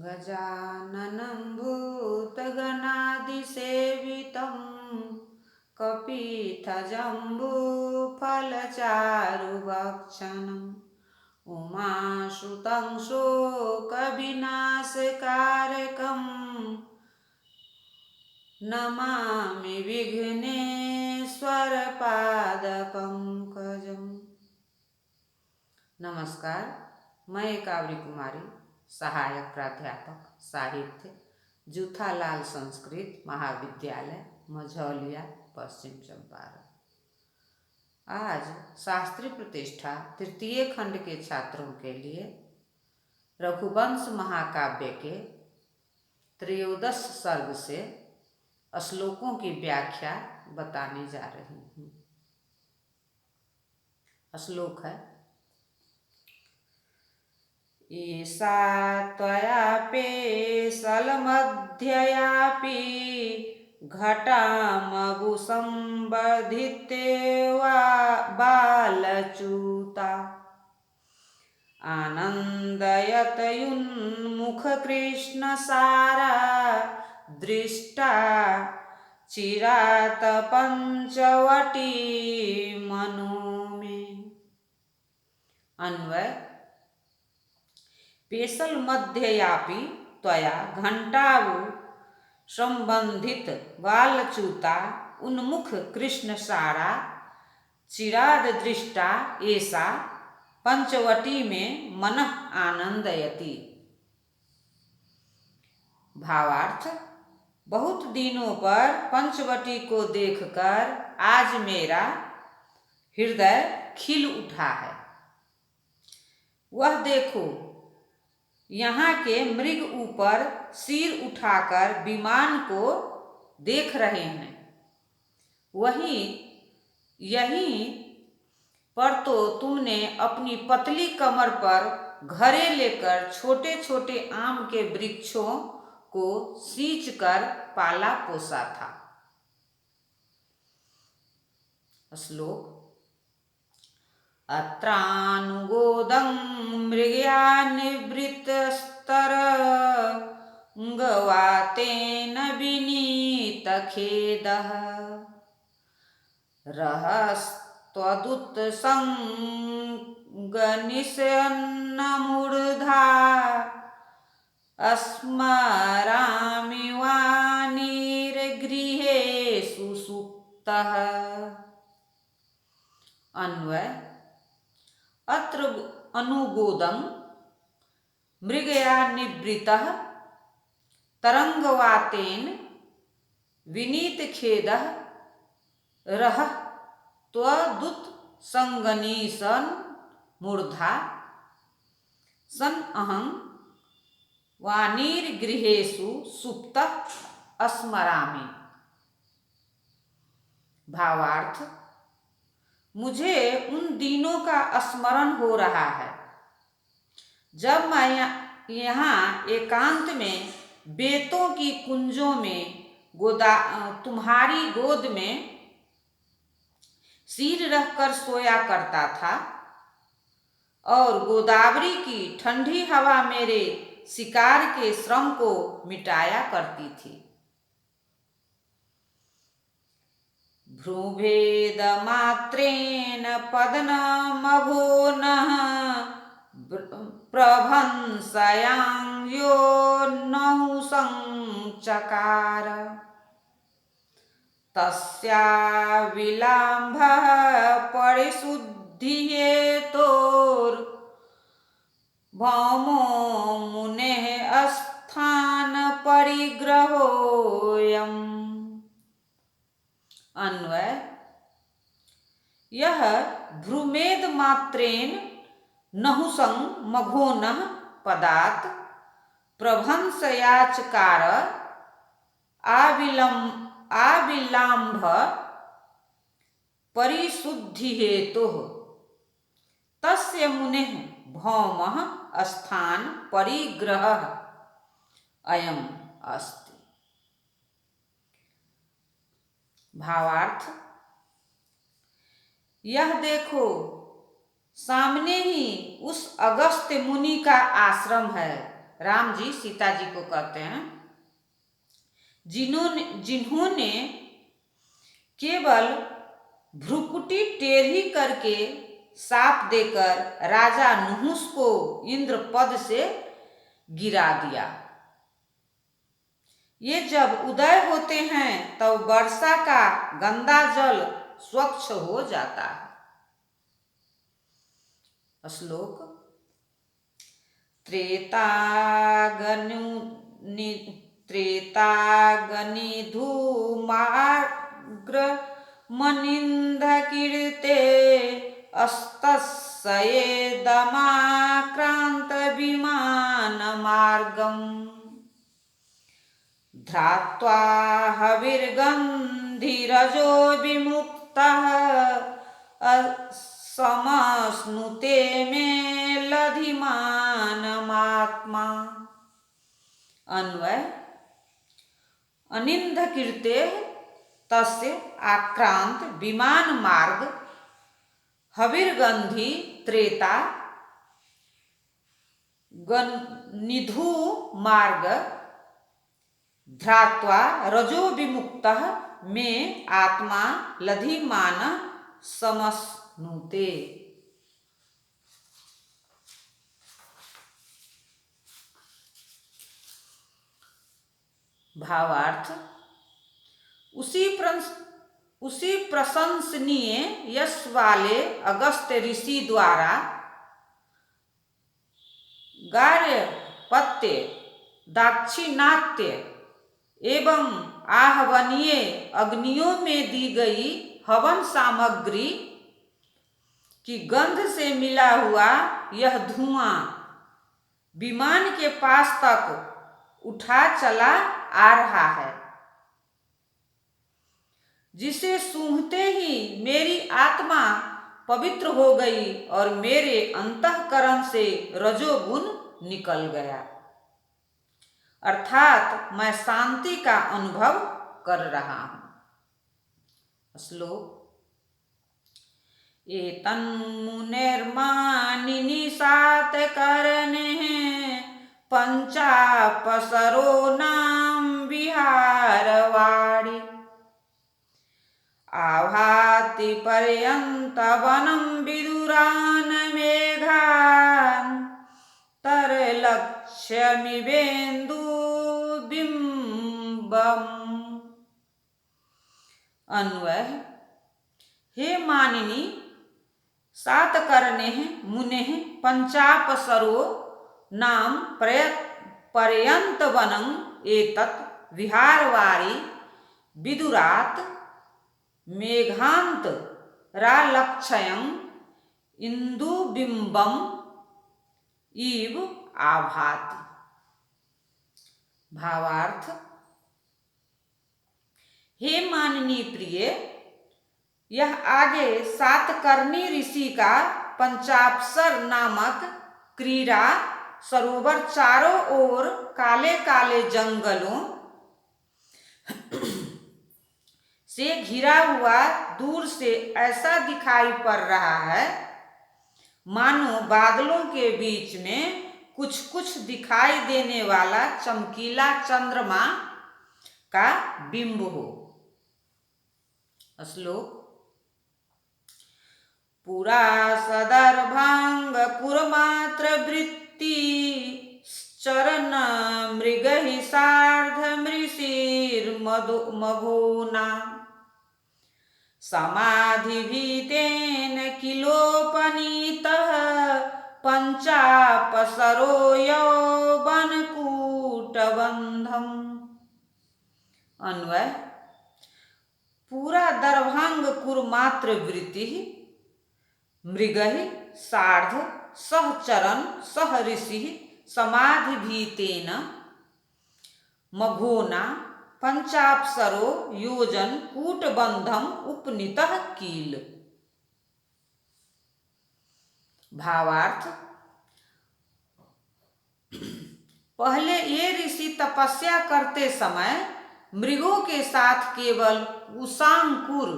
गजाननं भूतगणादिसेवितं कपित्थजम्बूफलचारुभक्षणम् उमासुतं शोकविनाशकारकं नमामि विघ्नेश्वरपादपङ्कजम्। नमस्कार, मैं कावरी कुमारी, सहायक प्राध्यापक साहित्य, जूथालाल संस्कृत महाविद्यालय, मझौलिया, पश्चिम चंपारण। आज शास्त्री प्रतिष्ठा तृतीय खंड के छात्रों के लिए रघुवंश महाकाव्य के त्रयोदश सर्ग से श्लोकों की व्याख्या बताने जा रही हूँ। श्लोक है: ईशा त्वयापि सलमध्ययापि घटामगुसंवर्धिते वा बालच्युता आनन्दयतयुन्मुखकृष्णसारा दृष्टा चिरात पंचवटी मनो में। अन्वय: पेशल मध्ययापि त्वया घंटावु संबंधित बालच्युता उन्मुख कृष्ण सारा चिराद दृष्टा ऐसा पंचवटी में मनः आनंदयति। भावार्थ: बहुत दिनों पर पंचवटी को देखकर आज मेरा हृदय खिल उठा है। वह देखो, यहाँ के मृग ऊपर सिर उठाकर विमान को देख रहे हैं। यहीं पर तो तुमने अपनी पतली कमर पर घरे लेकर छोटे छोटे आम के वृक्षों को सींचकर पाला पोसा था। श्लोक: अत्रानुगोदं मृगया निवृत्तस्तरङ्गवातेन विनीतखेदः रहस्त्वदुत्सङ्गनिशन्नमूर्धा स्मरामि वाणिर्गृहेषु सुप्तः। अन्वय: अत्र अनुगोदं मृगया निवृत्तः तरंगवातेन विनीतखेदः रहः त्वदुत्संगनिशन् मूर्धा सन् अहं वाणिर्गृहेषु सुप्तः स्मरामि। भावार्थ: मुझे उन दिनों का स्मरण हो रहा है जब मैं यहाँ एकांत में बेतों की कुंजों में तुम्हारी गोद में सिर रखकर सोया करता था और गोदावरी की ठंडी हवा मेरे शिकार के श्रम को मिटाया करती थी। भ्रूभेदमात्रेण पदनमघोनः प्रभंसयां यो नहुसंचकार तस्या विलाम्भः परिशुद्धिहेतोर्भौमो मुनेः स्थान परिग्रहोऽयम्। अन्वय: यह भ्रूमेद मात्रेन नहुसं मघोनः पदात् प्रभंसयाचकार आविलाम्भ परिशुद्धिहेतुः तस्य मुनेः भौमः स्थान परिग्रहः अयम् अस्ति। भावार्थ: यह देखो, सामने ही उस अगस्त्य मुनि का आश्रम है। राम जी सीता जी को कहते हैं, जिन्होंने केवल भ्रुकुटी टेढ़ी करके शाप देकर राजा नुहुस को इंद्र पद से गिरा दिया। ये जब उदय होते हैं तब वर्षा का गंदा जल स्वच्छ हो जाता है। श्लोक त्रेताग्निधूमाग्रमनिन्धकीर्ते अस्तस्येदमाक्रान्तविमानमार्गम् ध्रात्वा हविर्गन्धिरजो विमुक्तः समश्नुते मे लधिमानमात्मा। अन्वय, अनिंधकीर्ते तस्य आक्रांत विमान मार्ग हविर्गंधि त्रेता निधु मार्ग ध्रात्वा रजो विमुक्तः में आत्मा लधिमान समश्नुते। भावार्थ, उसी प्रशंसनीय यश वाले अगस्त्य ऋषि द्वारा गार्हपत्य, दाक्षिणात्य एवं आहवनीय अग्नियों में दी गई हवन सामग्री की गंध से मिला हुआ यह धुआं विमान के पास तक उठा चला आ रहा है, जिसे सूंघते ही मेरी आत्मा पवित्र हो गई और मेरे अंतःकरण से रजोगुण निकल गया, अर्थात मैं शांति का अनुभव कर रहा हूं। श्लोक एतन्मुनिर्मानिनी सातकर्णेः पंचापसरो नाम विहारवाणी आभाति पर्यंत वनम विदुरान मेघान् तरलक्ष्यमिवेन्दु बिंबम्। अन्वय, हे मानिनी, सातकर्णेः मुनेः पंचापसरो नाम पर्यंत वनं एतत् विहारवारी विदुरात् मेघांत रालक्षयं इंदुबिंबम इव आभाति। भावार्थ, हे माननीय प्रिय, यह आगे सातकर्णी ऋषि का पंचापसर नामक क्रीड़ा सरोवर चारों ओर काले काले जंगलों से घिरा हुआ दूर से ऐसा दिखाई पड़ रहा है मानो बादलों के बीच में कुछ कुछ दिखाई देने वाला चमकीला चंद्रमा का बिंब हो। श्लोक पुरा सदर्भांग कुरमात्र वृत्ति चरण मृगहि सार्ध मृषिर्मघोना समाधिभीतेन किलोपनीतः पंचापसरो यौवनकूटबंधम्। अन्वय, पूरा दर्भांग कुरमात्र वृत्ति मृगहि सार्ध सहचरण सह ऋषि समाधिभीतेन मघोना पंचापसरो योजन कूटबंधम उपनीतः कील। भावार्थ, पहले ये ऋषि तपस्या करते समय मृगों के साथ केवल उषांकुर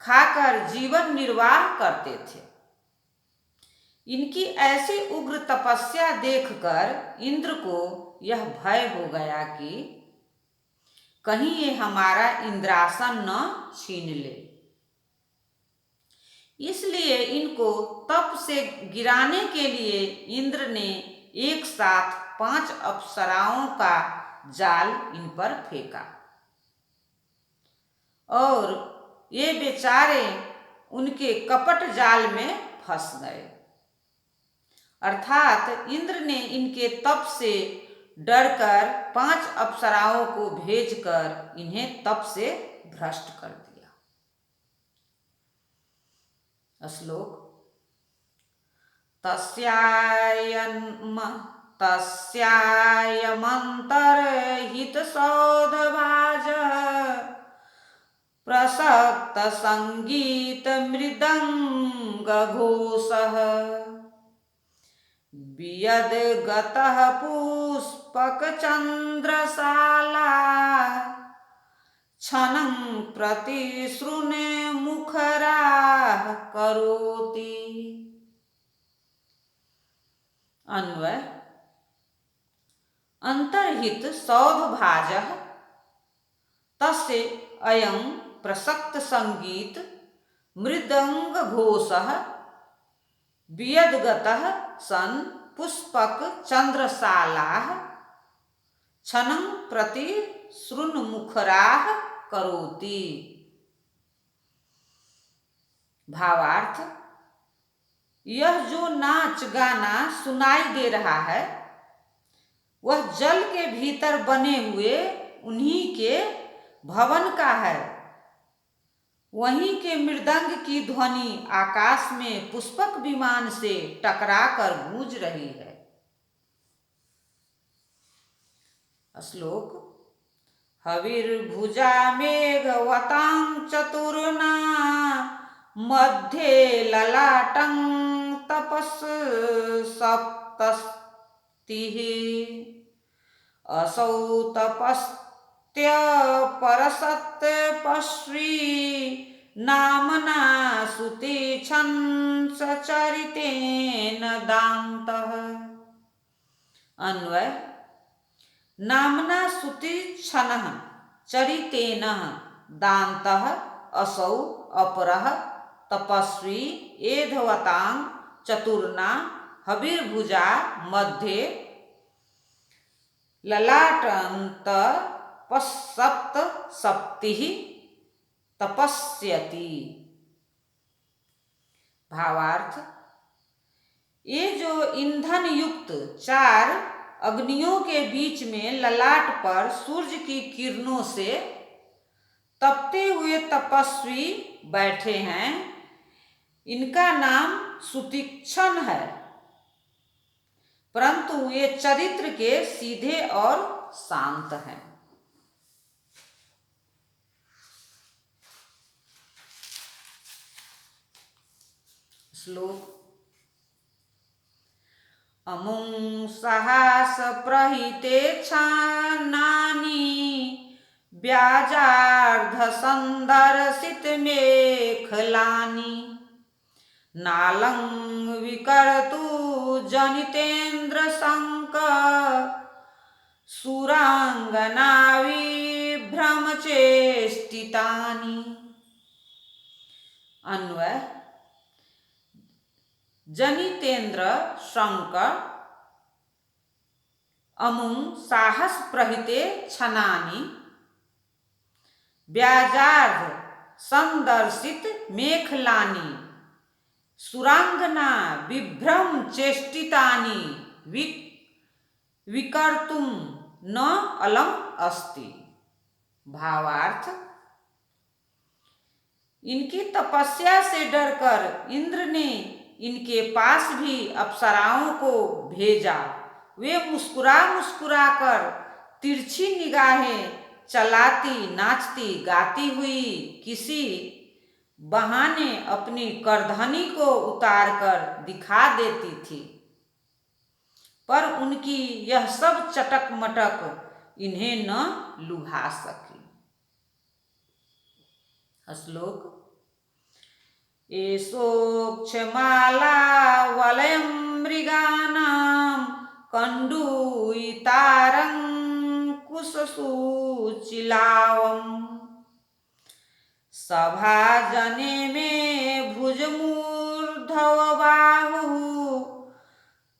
खाकर जीवन निर्वाह करते थे। इनकी ऐसी उग्र तपस्या देखकर इंद्र को यह भय हो गया कि कहीं ये हमारा इंद्रासन न छीन ले। इसलिए इनको तप से गिराने के लिए इंद्र ने एक साथ 5 अप्सराओं का जाल इन पर फेंका और ये बेचारे उनके कपट जाल में फंस गए। अर्थात इंद्र ने इनके तप से डरकर 5 अप्सराओं को भेजकर इन्हें तप से भ्रष्ट कर दिया। श्लोक तस्यायमन्तर्हित सौधभाजः प्रसक्त संगीत मृदंग घोषः वियद गतः पुष्पक चंद्रशाला क्षणं प्रतिसृण मुखराः करोति। अन्वय अंतर्हित सौधभाजः तस्य अयं प्रसक्त संगीत मृदंग घोषः वियद्गतः सन पुष्पक चंद्रशालाः क्षणं प्रति शृण्मुखराः करोति। भावार्थ, यह जो नाच गाना सुनाई दे रहा है वह जल के भीतर बने हुए उन्हीं के भवन का है। वहीं के मृदंग की ध्वनि आकाश में पुष्पक विमान से टकराकर गूंज रही है। श्लोक हविर्भुजा मेघवतां चतुर्ना मध्ये ललाटं तपस् सप्तस्तिः असौ तपस्त्य परसत्पश्री नामना सुतीक्षण सचरितेन दान्तः। अन्वय नामना सुतीक्षणः चरितेन दान्तः असौ अपरः तपस्वी एधवतां चतुर्ना हविर्भुजा मध्ये ललाटंत पसप्त सप्तिः तपस्यति। भावार्थ, ये जो ईंधन युक्त 4 अग्नियों के बीच में ललाट पर सूर्य की किरणों से तपते हुए तपस्वी बैठे हैं, इनका नाम सुतीक्षण है, परंतु ये चरित्र के सीधे और शांत हैं। श्लोक अमुं सहास प्रहिते क्षानानि व्याजार्ध संदर्शित मेखलानि नालं विकर्तु जनितेन्द्र शंक सुरांगना विभ्रम चेष्टितानि। अन्वय जनितेन्द्र शंक अमुं साहस प्रहिते क्षणानि व्याजार्ध संदर्शित मेखलानि सुरांगना विभ्रम चेष्टितानि विकर्तुं न अलम अस्ति। भावार्थ, इनकी तपस्या से डरकर इंद्र ने इनके पास भी अप्सराओं को भेजा। वे मुस्कुरा मुस्कुरा कर तिरछी निगाहें चलाती नाचती गाती हुई किसी बहाने अपनी करधनी को उतार कर दिखा देती थी, पर उनकी यह सब चटक मटक इन्हें न लुभा सकी। श्लोक एषोक्षमाला वलयं मृगाणां कण्डूयितारं कुशसूचिलावम् सभाजने मे भुजमूर्धव बाहुः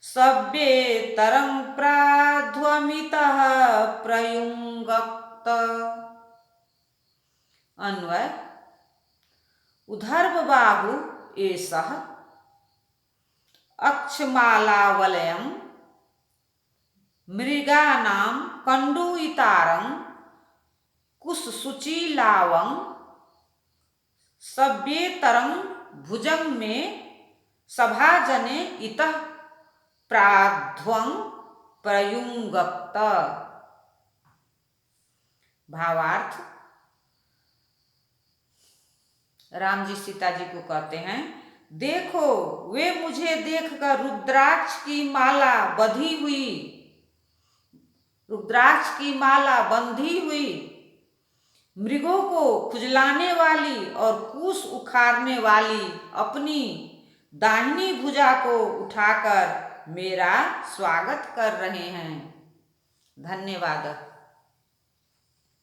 सभ्येतरं प्राध्वमितः प्रयुङ्क्त। अन्वय। उधर्व बाहु एषः अक्षमालावलयं मृगाणां कण्डूयितारं कुशसूचिलावं सभ्येतरं भुजं मे सभाजने इतः प्राध्वं प्रयुङ्क्त। भावार्थ। राम जी सीता जी को कहते हैं, देखो वे मुझे देखकर रुद्राक्ष की माला बंधी हुई मृगों को खुजलाने वाली और कूस उखाड़ने वाली अपनी दाहिनी भुजा को उठाकर मेरा स्वागत कर रहे हैं। धन्यवाद।